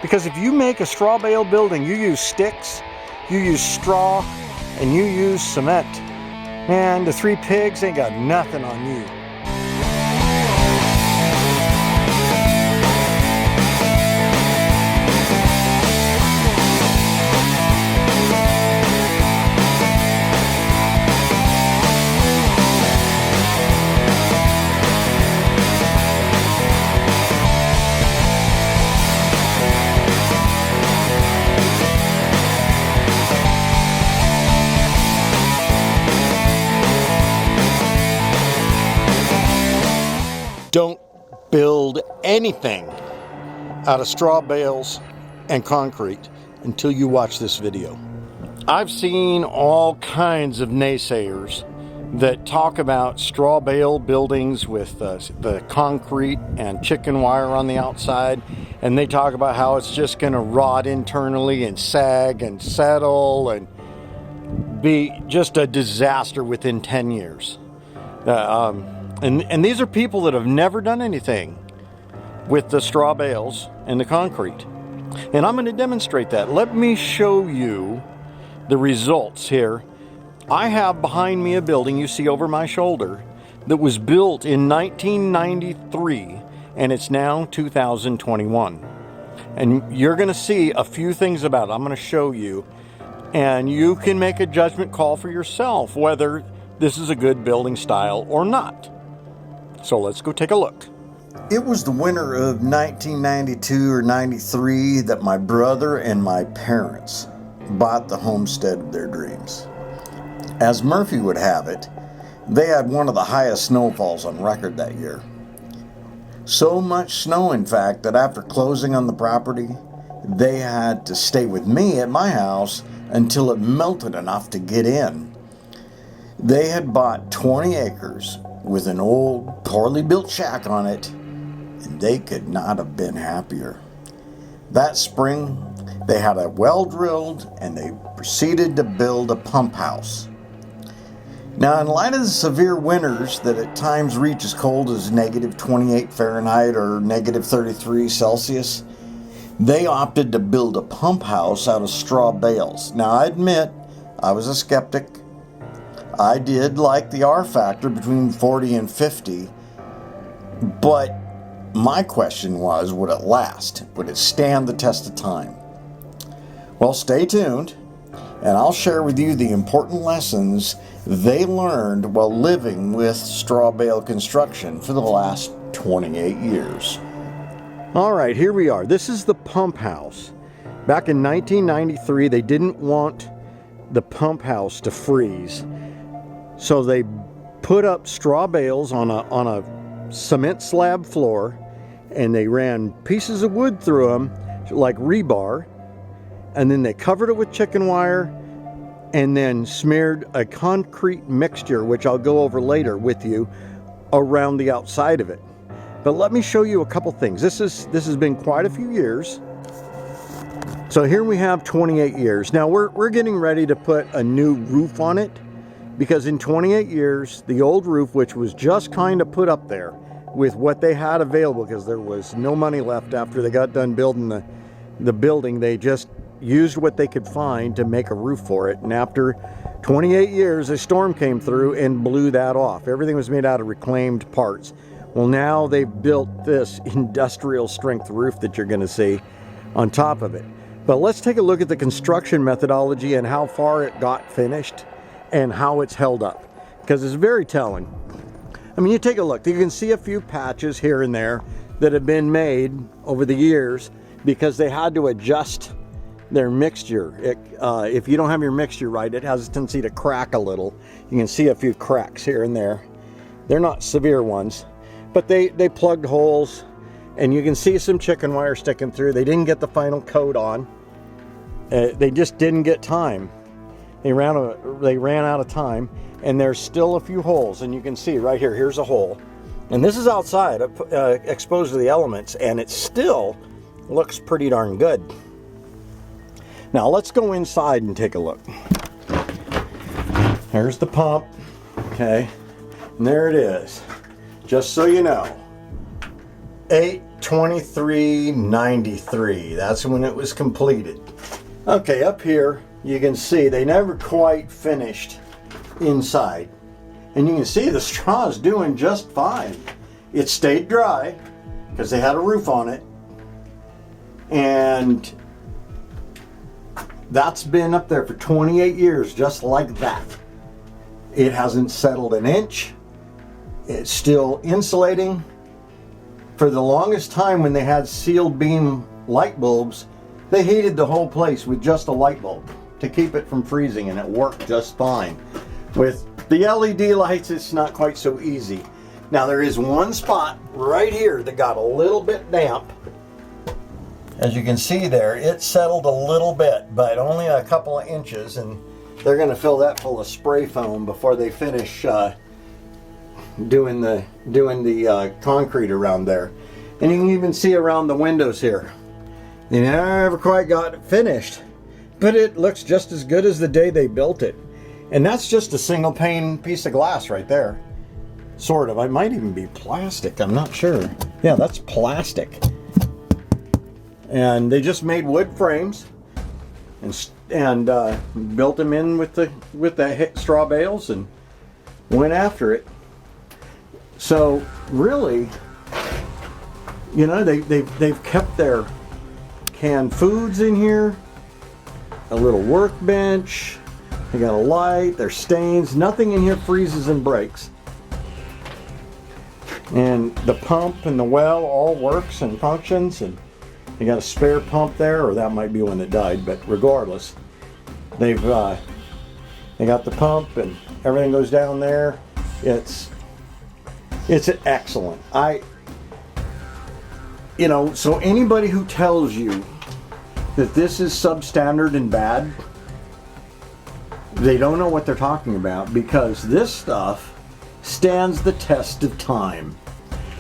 Because if you make a straw bale building, you use sticks, you use straw, and you use cement. Man, the three pigs ain't got nothing on you. Don't build anything out of straw bales and concrete until you watch this video. I've seen all kinds of naysayers that talk about straw bale buildings with the concrete and chicken wire on the outside, and they talk about how it's just going to rot internally and sag and settle and be just a disaster within 10 years. And these are people that have never done anything with the straw bales and the concrete. And I'm going to demonstrate that. Let me show you the results here. I have behind me a building you see over my shoulder that was built in 1993, and it's now 2021. And you're going to see a few things about it. I'm going to show you, and you can make a judgment call for yourself whether this is a good building style or not. So let's go take a look. It was the winter of 1992 or 93 that my brother and my parents bought the homestead of their dreams. As Murphy would have it, they had one of the highest snowfalls on record that year. So much snow, in fact, that after closing on the property, they had to stay with me at my house until it melted enough to get in. They had bought 20 acres with an old, poorly built shack on it, and they could not have been happier. That spring, they had a well drilled, and they proceeded to build a pump house. Now, in light of the severe winters that at times reach as cold as negative 28 Fahrenheit or negative 33 Celsius, they opted to build a pump house out of straw bales. Now, I admit, I was a skeptic. I did like the R factor between 40 and 50, but my question was, would it last? Would it stand the test of time? Well, stay tuned, and I'll share with you the important lessons they learned while living with straw bale construction for the last 28 years. All right, here we are. This is the pump house. Back in 1993, they didn't want the pump house to freeze. So they put up straw bales on a cement slab floor, and they ran pieces of wood through them like rebar, and then they covered it with chicken wire and then smeared a concrete mixture, which I'll go over later with you, around the outside of it. But let me show you a couple things. This has been quite a few years. So here we have 28 years. Now we're getting ready to put a new roof on it, because in 28 years, the old roof, which was just kind of put up there with what they had available, because there was no money left after they got done building the building, they just used what they could find to make a roof for it. And after 28 years, a storm came through and blew that off. Everything was made out of reclaimed parts. Well, now they've built this industrial strength roof that you're going to see on top of it. But let's take a look at the construction methodology and how far it got finished and how it's held up, because it's very telling. I mean, you take a look, you can see a few patches here and there that have been made over the years because they had to adjust their mixture. If you don't have your mixture right, it has a tendency to crack a little. You can see a few cracks here and there. They're not severe ones, but they plugged holes, and you can see some chicken wire sticking through. They didn't get the final coat on. They just didn't get time. They ran out of time, and there's still a few holes, and you can see right here, here's a hole. And this is outside, exposed to the elements, and it still looks pretty darn good. Now let's go inside and take a look. There's the pump, okay, and there it is. Just so you know, 8 2393. That's when it was completed. Okay, up here you can see they never quite finished inside. And you can see the straw is doing just fine. It stayed dry because they had a roof on it. And that's been up there for 28 years, just like that. It hasn't settled an inch. It's still insulating. For the longest time when they had sealed beam light bulbs, they heated the whole place with just a light bulb to keep it from freezing, and it worked just fine. With the LED lights, it's not quite so easy. Now there is one spot right here that got a little bit damp. As you can see there, it settled a little bit, but only a couple of inches, and they're going to fill that full of spray foam before they finish doing the concrete around there. And you can even see around the windows here. They never quite got it finished, but it looks just as good as the day they built it. And that's just a single pane piece of glass right there. Sort of. It might even be plastic. I'm not sure. Yeah, that's plastic. And they just made wood frames and built them in with the straw bales and went after it. So really, you know, they've kept their canned foods in here, a little workbench. They got a light, there's stains, nothing in here freezes and breaks. And the pump and the well all works and functions, and they got a spare pump there, or that might be one that died, but regardless, they got the pump and everything goes down there. It's excellent. So anybody who tells you that this is substandard and bad, they don't know what they're talking about, because this stuff stands the test of time.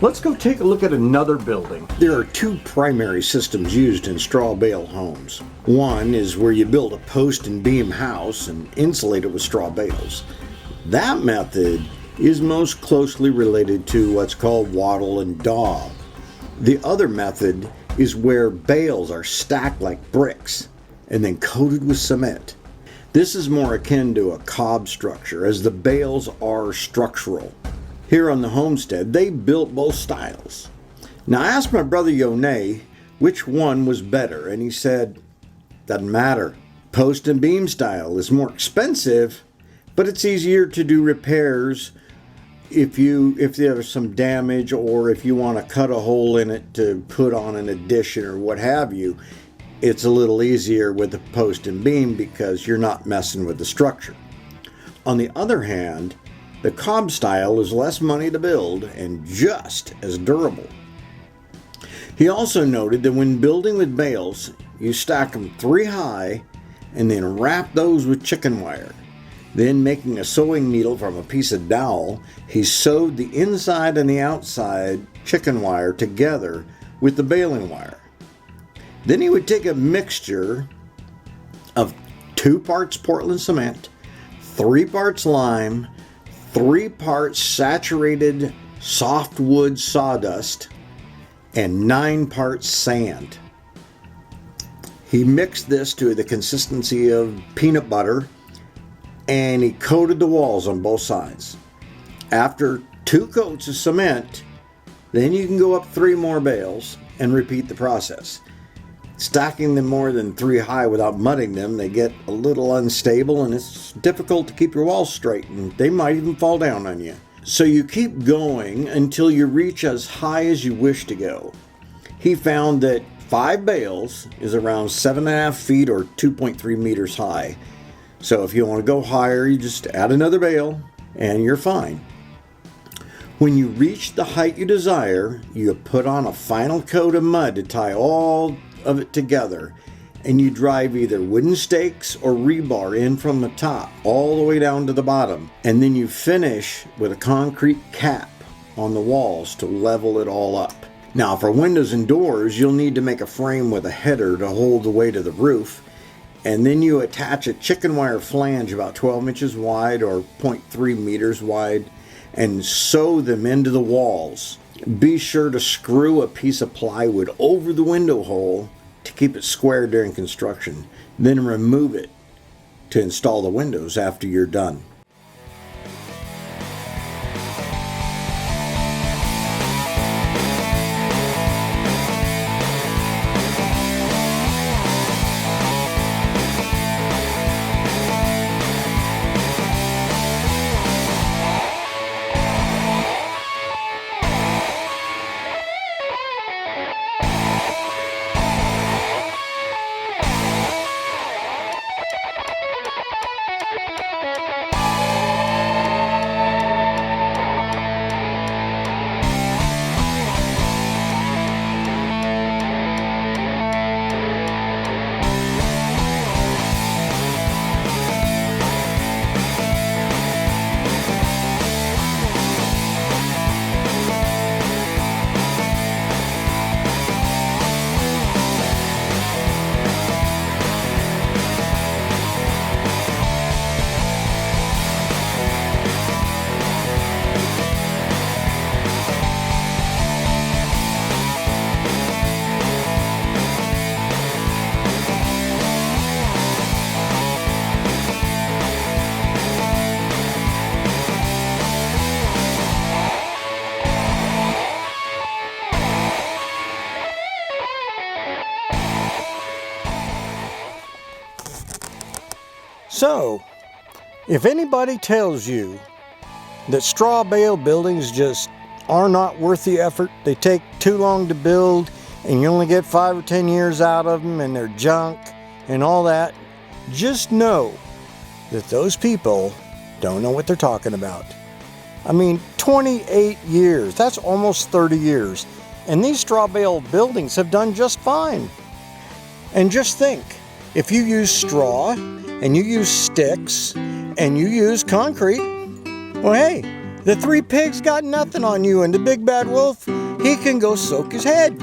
Let's go take a look at another building. There are two primary systems used in straw bale homes. One is where you build a post and beam house and insulate it with straw bales. That method is most closely related to what's called wattle and daub. The other method is where bales are stacked like bricks and then coated with cement. This is more akin to a cob structure, as the bales are structural. Here on the homestead, they built both styles. Now I asked my brother Yone which one was better, and he said, doesn't matter. Post and beam style is more expensive, but it's easier to do repairs if there's some damage, or if you want to cut a hole in it to put on an addition or what have you. It's a little easier with the post and beam because you're not messing with the structure. On the other hand, the cob style is less money to build and just as durable. He also noted that when building with bales, you stack them 3 high and then wrap those with chicken wire. Then, making a sewing needle from a piece of dowel, he sewed the inside and the outside chicken wire together with the baling wire. Then he would take a mixture of 2 parts Portland cement, 3 parts lime, 3 parts saturated softwood sawdust, and 9 parts sand. He mixed this to the consistency of peanut butter, and he coated the walls on both sides. After 2 coats of cement, then you can go up 3 more bales and repeat the process. Stacking them more than 3 high without mudding them, they get a little unstable, and it's difficult to keep your walls straight, and they might even fall down on you. So you keep going until you reach as high as you wish to go. He found that 5 bales is around 7.5 feet or 2.3 meters high. So if you want to go higher, you just add another bale and you're fine. When you reach the height you desire, you put on a final coat of mud to tie all of it together, and you drive either wooden stakes or rebar in from the top all the way down to the bottom, and then you finish with a concrete cap on the walls to level it all up. Now for windows and doors, you'll need to make a frame with a header to hold the weight of the roof, and then you attach a chicken wire flange about 12 inches wide or 0.3 meters wide and sew them into the walls. Be sure to screw a piece of plywood over the window hole to keep it square during construction. Then remove it to install the windows after you're done. So, if anybody tells you that straw bale buildings just are not worth the effort, they take too long to build, and you only get 5 or 10 years out of them, and they're junk and all that, just know that those people don't know what they're talking about. I mean, 28 years, that's almost 30 years, and these straw bale buildings have done just fine. And just think, if you use straw, and you use sticks, and you use concrete, well, hey, the 3 pigs got nothing on you, and the big bad wolf, he can go soak his head.